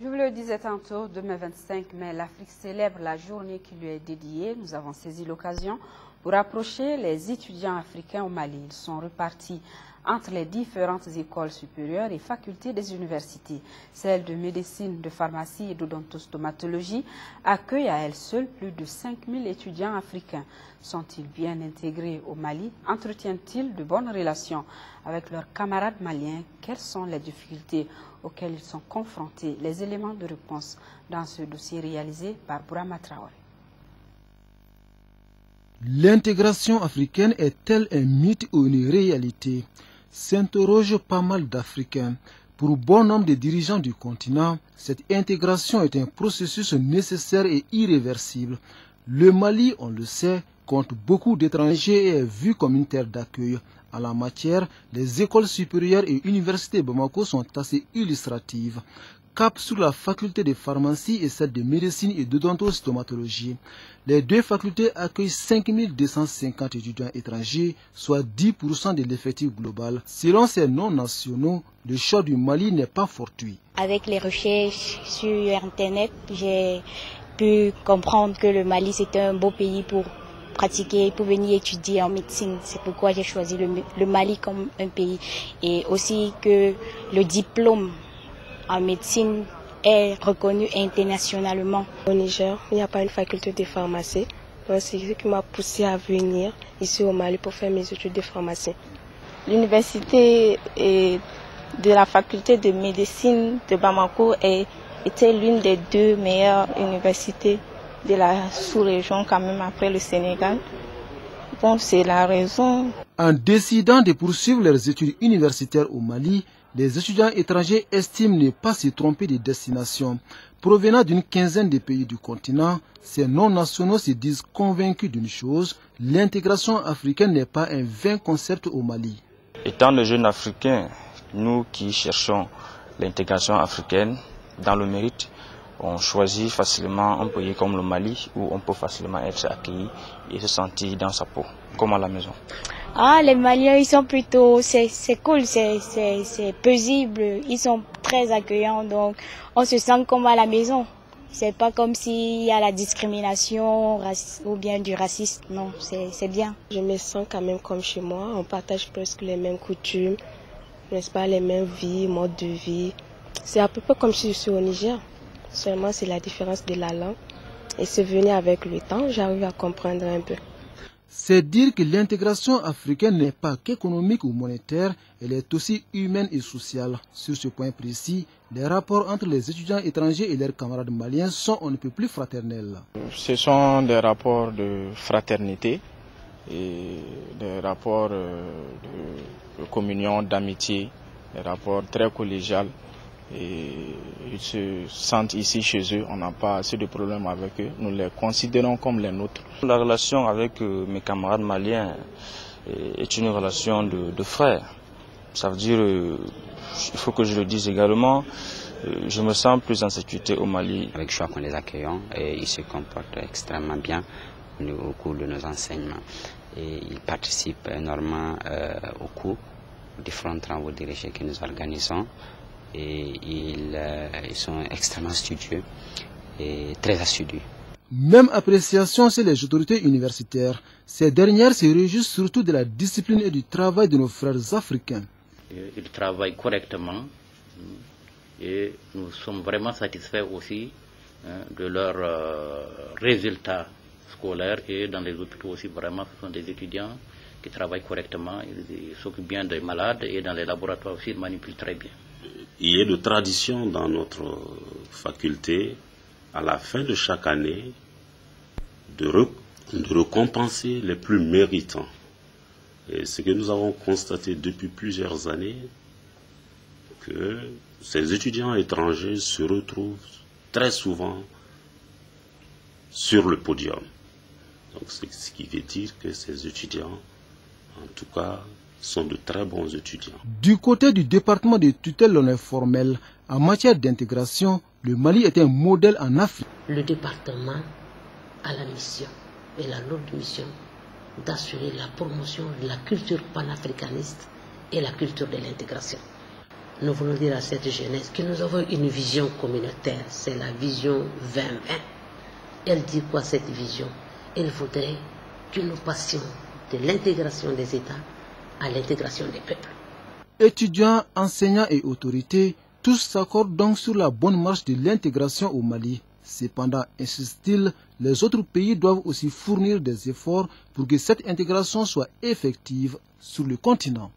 Je vous le disais tantôt, demain 25 mai, l'Afrique célèbre la journée qui lui est dédiée. Nous avons saisi l'occasion pour rapprocher les étudiants africains au Mali. Ils sont repartis entre les différentes écoles supérieures et facultés des universités. Celle de médecine, de pharmacie et d'odontostomatologie accueille à elle seule plus de 5000 étudiants africains. Sont-ils bien intégrés au Mali? Entretiennent-ils de bonnes relations avec leurs camarades maliens? Quelles sont les difficultés auxquelles ils sont confrontés? Les éléments de réponse dans ce dossier réalisé par Bourama Traoré. L'intégration africaine est-elle un mythe ou une réalité? S'interrogent pas mal d'Africains. Pour bon nombre de dirigeants du continent, cette intégration est un processus nécessaire et irréversible. Le Mali, on le sait, compte beaucoup d'étrangers et est vu comme une terre d'accueil. En la matière, les écoles supérieures et universités de Bamako sont assez illustratives. Cap sur la faculté de pharmacie et celle de médecine et d'odontostomatologie. Les deux facultés accueillent 5250 étudiants étrangers, soit 10% de l'effectif global. Selon ces non-nationaux, le choix du Mali n'est pas fortuit. Avec les recherches sur Internet, j'ai pu comprendre que le Mali c'est un beau pays pour pratiquer, pour venir étudier en médecine. C'est pourquoi j'ai choisi le Mali comme un pays. Et aussi que le diplôme en médecine est reconnu internationalement. Au Niger, il n'y a pas une faculté de pharmacie. C'est ce qui m'a poussé à venir ici au Mali pour faire mes études de pharmacie. L'université de la faculté de médecine de Bamako était l'une des deux meilleures universités de la sous-région, quand même après le Sénégal. Bon, c'est la raison. En décidant de poursuivre leurs études universitaires au Mali, les étudiants étrangers estiment ne pas se tromper de destination. Provenant d'une quinzaine de pays du continent, ces non-nationaux se disent convaincus d'une chose, l'intégration africaine n'est pas un vain concept au Mali. Étant des jeunes Africains, nous qui cherchons l'intégration africaine dans le mérite, on choisit facilement un pays comme le Mali où on peut facilement être accueilli et se sentir dans sa peau, comme à la maison. Ah, les Maliens, ils sont plutôt, c'est cool, c'est paisible, ils sont très accueillants, donc on se sent comme à la maison. C'est pas comme s'il y a la discrimination ou bien du racisme, non, c'est bien. Je me sens quand même comme chez moi, on partage presque les mêmes coutumes, n'est-ce pas, les mêmes vies, modes de vie. C'est à peu près comme si je suis au Niger, seulement c'est la différence de la langue. Et c'est venu avec le temps, j'arrive à comprendre un peu. C'est dire que l'intégration africaine n'est pas qu'économique ou monétaire, elle est aussi humaine et sociale. Sur ce point précis, les rapports entre les étudiants étrangers et leurs camarades maliens sont on ne peut plus fraternels. Ce sont des rapports de fraternité et des rapports de communion, d'amitié, des rapports très collégiaux. Et ils se sentent ici chez eux, on n'a pas assez de problèmes avec eux, nous les considérons comme les nôtres. La relation avec mes camarades maliens est une relation de frères. Ça veut dire, il faut que je le dise également, je me sens plus en sécurité au Mali. Avec choix qu'on les accueillons et ils se comportent extrêmement bien au cours de nos enseignements. Et ils participent énormément au cours, aux différents travaux dirigés que nous organisons. Et ils sont extrêmement studieux et très assidus. Même appréciation chez les autorités universitaires. Ces dernières se réjouissent surtout de la discipline et du travail de nos frères africains. Ils travaillent correctement et nous sommes vraiment satisfaits aussi de leurs résultats scolaires et dans les hôpitaux aussi. Vraiment, ce sont des étudiants qui travaillent correctement, ils s'occupent bien des malades et dans les laboratoires aussi, ils manipulent très bien. Il y a de tradition dans notre faculté, à la fin de chaque année, de récompenser les plus méritants. Et ce que nous avons constaté depuis plusieurs années, que ces étudiants étrangers se retrouvent très souvent sur le podium. Donc, ce qui veut dire que ces étudiants, en tout cas, sont de très bons étudiants. Du côté du département de tutelle non informelle, en matière d'intégration, le Mali est un modèle en Afrique. Le département a la mission et la lourde mission d'assurer la promotion de la culture panafricaniste et la culture de l'intégration. nous voulons dire à cette jeunesse que nous avons une vision communautaire, c'est la vision 2020. Elle dit quoi cette vision? Elle voudrait que nous passions de l'intégration des États à l'intégration des peuples. Étudiants, enseignants et autorités, tous s'accordent donc sur la bonne marche de l'intégration au Mali. Cependant, insiste-t-il, les autres pays doivent aussi fournir des efforts pour que cette intégration soit effective sur le continent.